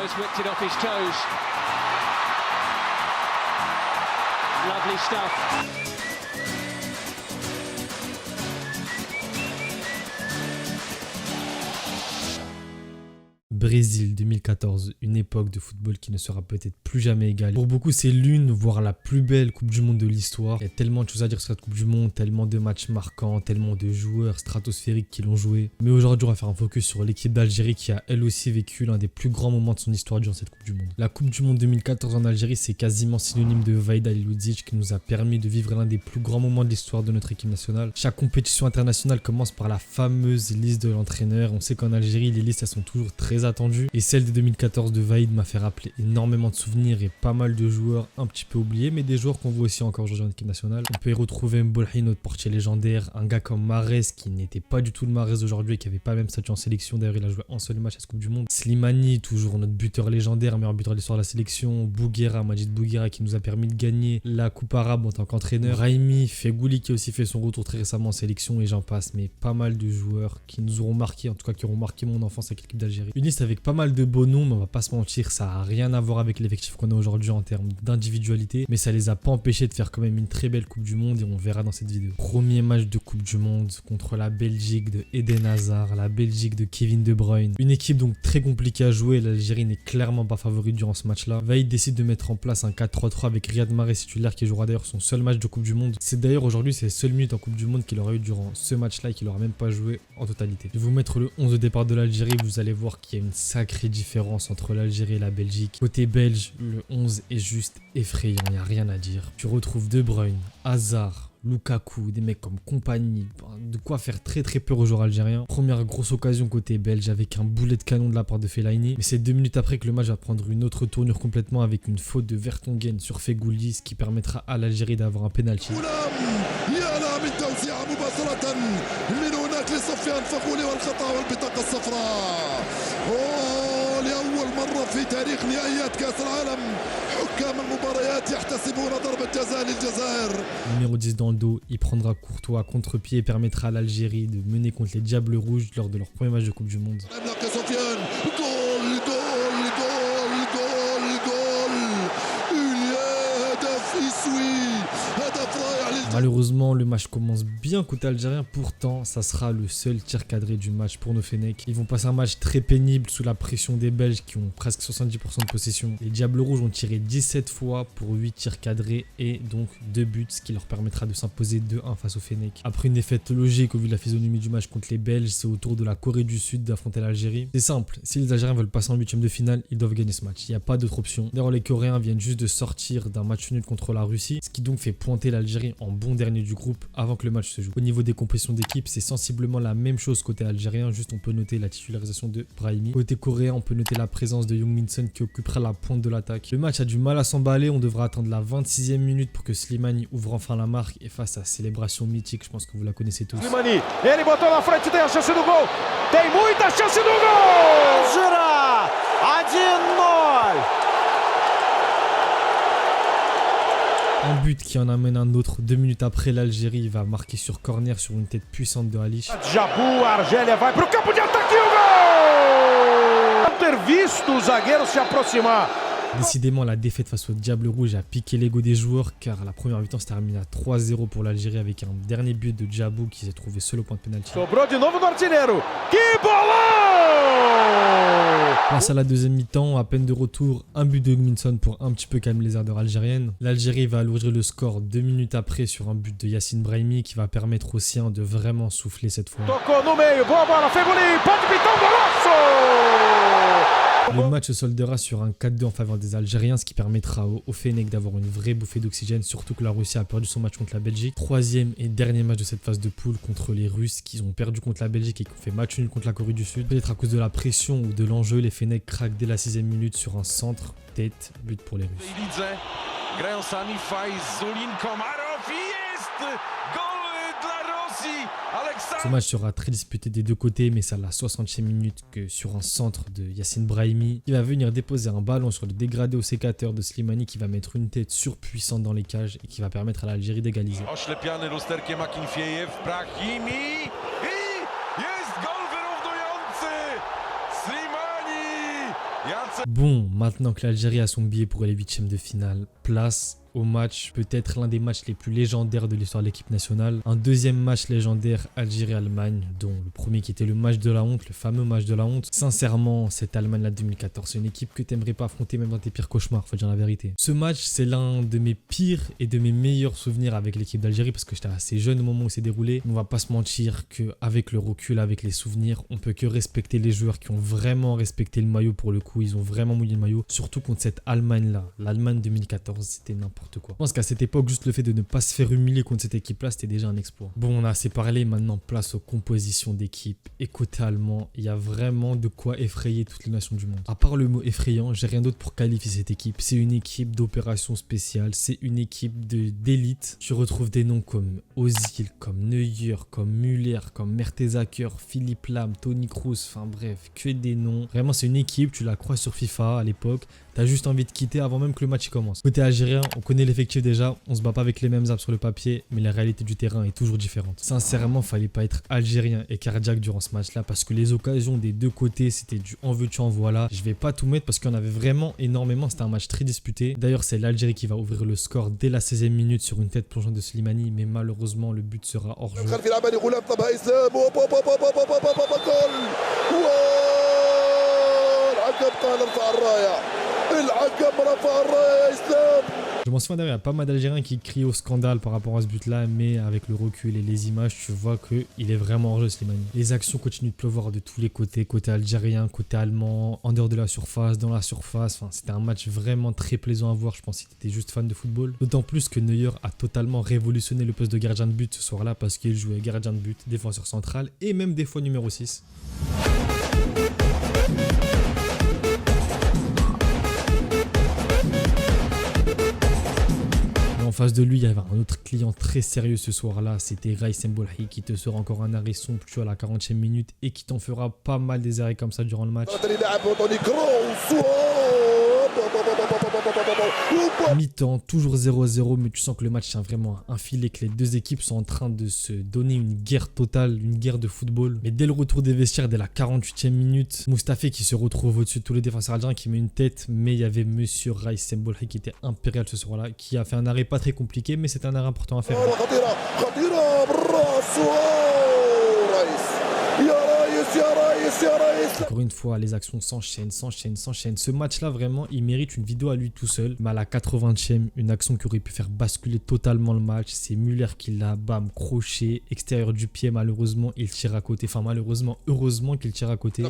almost whipped it off his toes. Lovely stuff. Brésil 2014, une époque de football qui ne sera peut-être plus jamais égalée. Pour beaucoup, c'est l'une, voire la plus belle Coupe du Monde de l'histoire. Il y a tellement de choses à dire sur cette Coupe du Monde, tellement de matchs marquants, tellement de joueurs stratosphériques qui l'ont joué. Mais aujourd'hui, on va faire un focus sur l'équipe d'Algérie qui a elle aussi vécu l'un des plus grands moments de son histoire durant cette Coupe du Monde. La Coupe du Monde 2014 en Algérie, c'est quasiment synonyme de Vahid Haliloudjic qui nous a permis de vivre l'un des plus grands moments de l'histoire de notre équipe nationale. Chaque compétition internationale commence par la fameuse liste de l'entraîneur. On sait qu'en Algérie, les listes elles sont toujours très attendues. Et celle de 2014 de Vahid m'a fait rappeler énormément de souvenirs et pas mal de joueurs un petit peu oubliés, mais des joueurs qu'on voit aussi encore aujourd'hui en équipe nationale. On peut y retrouver Mbolhi, notre portier légendaire, un gars comme Mahrez qui n'était pas du tout le Mahrez d'aujourd'hui et qui n'avait pas le même statut en sélection. D'ailleurs, il a joué un seul match à cette Coupe du Monde. Slimani, toujours notre buteur légendaire, meilleur buteur de l'histoire de la sélection. Bouguera, Majid Bouguera qui nous a permis de gagner la Coupe arabe en tant qu'entraîneur. Raimi, Fegouli qui a aussi fait son retour très récemment en sélection et j'en passe. Mais pas mal de joueurs qui nous auront marqué, en tout cas qui auront marqué mon enfance avec l'équipe d'Algérie. Une liste avec pas mal de beaux noms, mais on va pas se mentir, ça a rien à voir avec l'effectif qu'on a aujourd'hui en termes d'individualité, mais ça les a pas empêchés de faire quand même une très belle Coupe du Monde et on verra dans cette vidéo. Premier match de Coupe du Monde contre la Belgique de Eden Hazard, la Belgique de Kevin De Bruyne. Une équipe donc très compliquée à jouer, l'Algérie n'est clairement pas favorite durant ce match-là. Vahid décide de mettre en place un 4-3-3 avec Riyad Mahrez titulaire qui jouera d'ailleurs son seul match de Coupe du Monde. C'est d'ailleurs aujourd'hui ses seules minutes en Coupe du Monde qu'il aura eu durant ce match-là et qu'il aura même pas joué en totalité. Je vais vous mettre le 11 de départ de l'Algérie, vous allez voir qu'il y a une sacrée différence entre l'Algérie et la Belgique. Côté belge, le 11 est juste effrayant, il n'y a rien à dire. Tu retrouves De Bruyne, Hazard, Lukaku, des mecs comme Compagnie, de quoi faire très peur aux joueurs algériens. Première grosse occasion côté belge avec un boulet de canon de la part de Fellaini. Mais c'est 2 minutes après que le match va prendre une autre tournure complètement avec une faute de Vertonghen sur Fegouli, ce qui permettra à l'Algérie d'avoir un penalty. في تاريخ نهائيات كأس العالم حكام المباريات يحتسبون ضربة جزاء للجزائر. Numéro 10 dans le dos, il prendra Courtois à contre-pied et permettra à l'Algérie de mener contre les Diables Rouges lors de leur premier match de Coupe du Monde. Malheureusement, le match commence bien côté algérien. Pourtant, ça sera le seul tir cadré du match pour nos Fennecs. Ils vont passer un match très pénible sous la pression des Belges qui ont presque 70% de possession. Les Diables Rouges ont tiré 17 fois pour 8 tirs cadrés et donc 2 buts, ce qui leur permettra de s'imposer 2-1 face aux Fennecs. Après une défaite logique au vu de la physionomie du match contre les Belges, c'est au tour de la Corée du Sud d'affronter l'Algérie. C'est simple, si les Algériens veulent passer en 8e de finale, ils doivent gagner ce match. Il n'y a pas d'autre option. D'ailleurs, les Coréens viennent juste de sortir d'un match nul contre la Russie, ce qui donc fait pointer l'Algérie en bon dernier du groupe avant que le match se joue. Au niveau des compositions d'équipe, c'est sensiblement la même chose côté algérien, juste on peut noter la titularisation de Brahimi. Côté coréen, on peut noter la présence de Young Min-son qui occupera la pointe de l'attaque. Le match a du mal à s'emballer, on devra attendre la 26e minute pour que Slimani ouvre enfin la marque et fasse sa célébration mythique, je pense que vous la connaissez tous. Slimani, ele botou na frente, tem a chance do gol. Tem muita chance do gol! Gira! 1-0! Un but qui en amène un autre. 2 minutes après, l'Algérie va marquer sur corner sur une tête puissante de Halish. Djabou, Argélia vai pro campo de ataque e o gol! Ter visto o zagueiro se aproximar. Décidément, la défaite face au Diable Rouge a piqué l'ego des joueurs car la première mi-temps se termine à 3-0 pour l'Algérie avec un dernier but de Djabou qui s'est trouvé seul au point de pénalty. Sobrou de novo no artilheiro. Que bolão! Place à la deuxième mi-temps, à peine de retour, un but de Minson pour un petit peu calmer les ardeurs algériennes. L'Algérie va alourdir le score 2 minutes après sur un but de Yacine Brahimi qui va permettre aux siens de vraiment souffler cette fois. Tocou no meio, boa bola, Fegouli, pode pitar um golaço! Le match se soldera sur un 4-2 en faveur des Algériens, ce qui permettra aux Fennecs d'avoir une vraie bouffée d'oxygène, surtout que la Russie a perdu son match contre la Belgique. Troisième et dernier match de cette phase de poule contre les Russes qui ont perdu contre la Belgique et qui ont fait match nul contre la Corée du Sud. Peut-être à cause de la pression ou de l'enjeu, les Fennecs craquent dès la 6e minute sur un centre, tête, but pour les Russes. Ce match sera très disputé des deux côtés, mais c'est à la 60e minute que sur un centre de Yacine Brahimi, il va venir déposer un ballon sur le dégradé au sécateur de Slimani qui va mettre une tête surpuissante dans les cages et qui va permettre à l'Algérie d'égaliser. Bon, maintenant que l'Algérie a son billet pour les huitièmes de finale, place au match, peut-être l'un des matchs les plus légendaires de l'histoire de l'équipe nationale. Un deuxième match légendaire, Algérie-Allemagne, dont le premier qui était le match de la honte, le fameux match de la honte. Sincèrement, cette Allemagne-là de 2014, c'est une équipe que t'aimerais pas affronter même dans tes pires cauchemars, faut dire la vérité. Ce match, c'est l'un de mes pires et de mes meilleurs souvenirs avec l'équipe d'Algérie parce que j'étais assez jeune au moment où c'est déroulé. On va pas se mentir qu'avec le recul, avec les souvenirs, on peut que respecter les joueurs qui ont vraiment respecté le maillot pour le coup. Ils ont vraiment mouillé le maillot, surtout contre cette Allemagne-là. L'Allemagne 2014, c'était n'importe quoi. Je pense qu'à cette époque, juste le fait de ne pas se faire humilier contre cette équipe-là, c'était déjà un exploit. Bon, on a assez parlé, maintenant place aux compositions d'équipe. Et côté allemand, il y a vraiment de quoi effrayer toutes les nations du monde. À part le mot effrayant, j'ai rien d'autre pour qualifier cette équipe. C'est une équipe d'opération spéciale, c'est une équipe d'élite. Tu retrouves des noms comme Ozil, comme Neuer, comme Müller, comme Mertesacker, Philipp Lahm, Toni Kroos, enfin bref, que des noms. Vraiment, c'est une équipe, tu la crois sur FIFA à l'époque. T'as juste envie de quitter avant même que le match commence. Côté algérien, on connaît l'effectif déjà, on se bat pas avec les mêmes apps sur le papier, mais la réalité du terrain est toujours différente. Sincèrement, fallait pas être algérien et cardiaque durant ce match-là parce que les occasions des deux côtés, c'était du en veux-tu en voilà. Je vais pas tout mettre parce qu'il y en avait vraiment énormément, c'était un match très disputé. D'ailleurs, c'est l'Algérie qui va ouvrir le score dès la 16e minute sur une tête plongeante de Slimani, mais malheureusement, le but sera hors jeu. Je m'en souviens d'ailleurs, il y a pas mal d'Algériens qui crient au scandale par rapport à ce but-là, mais avec le recul et les images, tu vois qu'il est vraiment hors jeu, Slimani. Les actions continuent de pleuvoir de tous les côtés, côté algérien, côté allemand, en dehors de la surface, dans la surface. Enfin, c'était un match vraiment très plaisant à voir, je pense, si tu étais juste fan de football. D'autant plus que Neuer a totalement révolutionné le poste de gardien de but ce soir-là parce qu'il jouait gardien de but, défenseur central et même des fois numéro 6. En face de lui, il y avait un autre client très sérieux ce soir-là, c'était Raïs Mbolhi qui te sort encore un arrêt somptueux à la 40e minute et qui t'en fera pas mal des arrêts comme ça durant le match. Mi-temps, toujours 0-0, mais tu sens que le match tient vraiment un filet, que les deux équipes sont en train de se donner une guerre totale, une guerre de football. Mais dès le retour des vestiaires, dès la 48e minute, Moustapha qui se retrouve au-dessus de tous les défenseurs algériens, qui met une tête, mais il y avait monsieur Raïs Mbolhi qui était impérial ce soir-là, qui a fait un arrêt pas très compliqué, mais c'est un arrêt important à faire. Encore une fois, les actions s'enchaînent. Ce match-là, vraiment, il mérite une vidéo à lui tout seul. Mais à la 80e, une action qui aurait pu faire basculer totalement le match. C'est Müller qui l'a, bam, crochet, extérieur du pied. Malheureusement, il tire à côté. Enfin, malheureusement, heureusement qu'il tire à côté.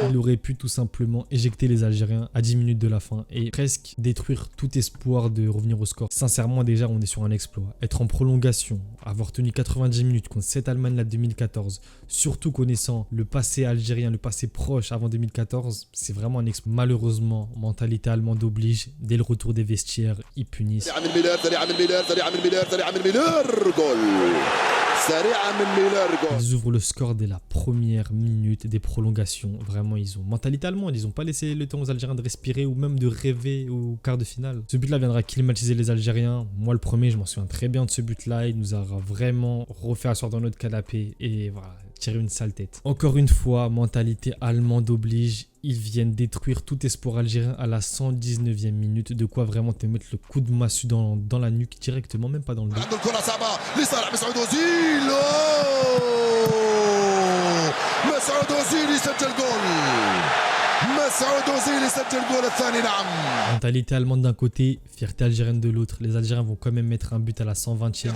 Il aurait pu tout simplement éjecter les Algériens à 10 minutes de la fin et presque détruire tout espoir de revenir au score. Sincèrement, déjà, on est sur un exploit. Être en prolongation, avoir tenu 90 minutes contre cette Allemagne-là de 2014, surtout connaissant le passé algérien, le passé proche avant 2014, c'est vraiment un exploit. Malheureusement, mentalité allemande oblige. Dès le retour des vestiaires, ils punissent. Ils ouvrent le score dès la première minute des prolongations. Vraiment, ils ont mentalité allemande. Ils n'ont pas laissé le temps aux Algériens de respirer ou même de rêver au quart de finale. Ce but-là viendra climatiser les Algériens. Moi, le premier, je m'en souviens très bien de ce but-là. Il nous a vraiment refait asseoir dans notre canapé et voilà, tirer une sale tête. Encore une fois, mentalité allemande oblige. Ils viennent détruire tout espoir algérien à la 119e minute. De quoi vraiment te mettre le coup de massue dans la nuque directement, même pas dans le dos. Mentalité allemande d'un côté, fierté algérienne de l'autre. Les Algériens vont quand même mettre un but à la 120e.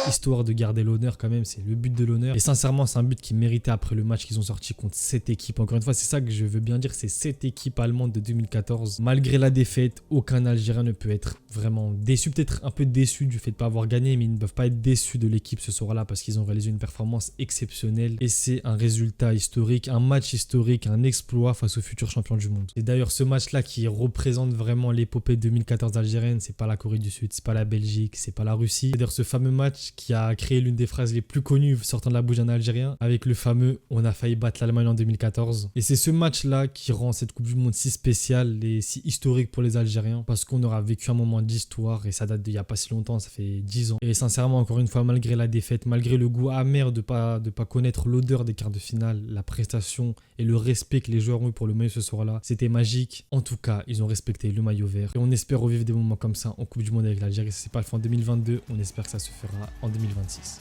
Histoire de garder l'honneur quand même, c'est le but de l'honneur. Et sincèrement, c'est un but qui méritait après le match qu'ils ont sorti contre cette équipe. Encore une fois, c'est ça que je veux bien dire, c'est cette équipe allemande de 2014. Malgré la défaite, aucun Algérien ne peut être vraiment déçu. Peut-être un peu déçu du fait de ne pas avoir gagné, mais ils ne peuvent pas être déçus de l'équipe ce soir-là parce qu'ils ont réalisé une performance exceptionnelle. Et c'est un résultat historique, un match historique, un exploit face aux futurs champions du monde. Et d'ailleurs, ce match-là qui représente vraiment l'épopée 2014 algérienne, c'est pas la Corée du Sud, c'est pas la Belgique, c'est pas la Russie. C'est d'ailleurs ce fameux match qui qui a créé l'une des phrases les plus connues sortant de la bouche d'un Algérien, avec le fameux « On a failli battre l'Allemagne en 2014 ». Et c'est ce match-là qui rend cette Coupe du Monde si spéciale et si historique pour les Algériens, parce qu'on aura vécu un moment d'histoire et ça date d'il n'y a pas si longtemps, ça fait 10 ans. Et sincèrement, encore une fois, malgré la défaite, malgré le goût amer de pas connaître l'odeur des quarts de finale, la prestation et le respect que les joueurs ont eu pour le maillot ce soir-là, c'était magique. En tout cas, ils ont respecté le maillot vert. Et on espère revivre des moments comme ça en Coupe du Monde avec l'Algérie. Si ce n'est pas le fait en 2022, on espère que ça se fera en 2026.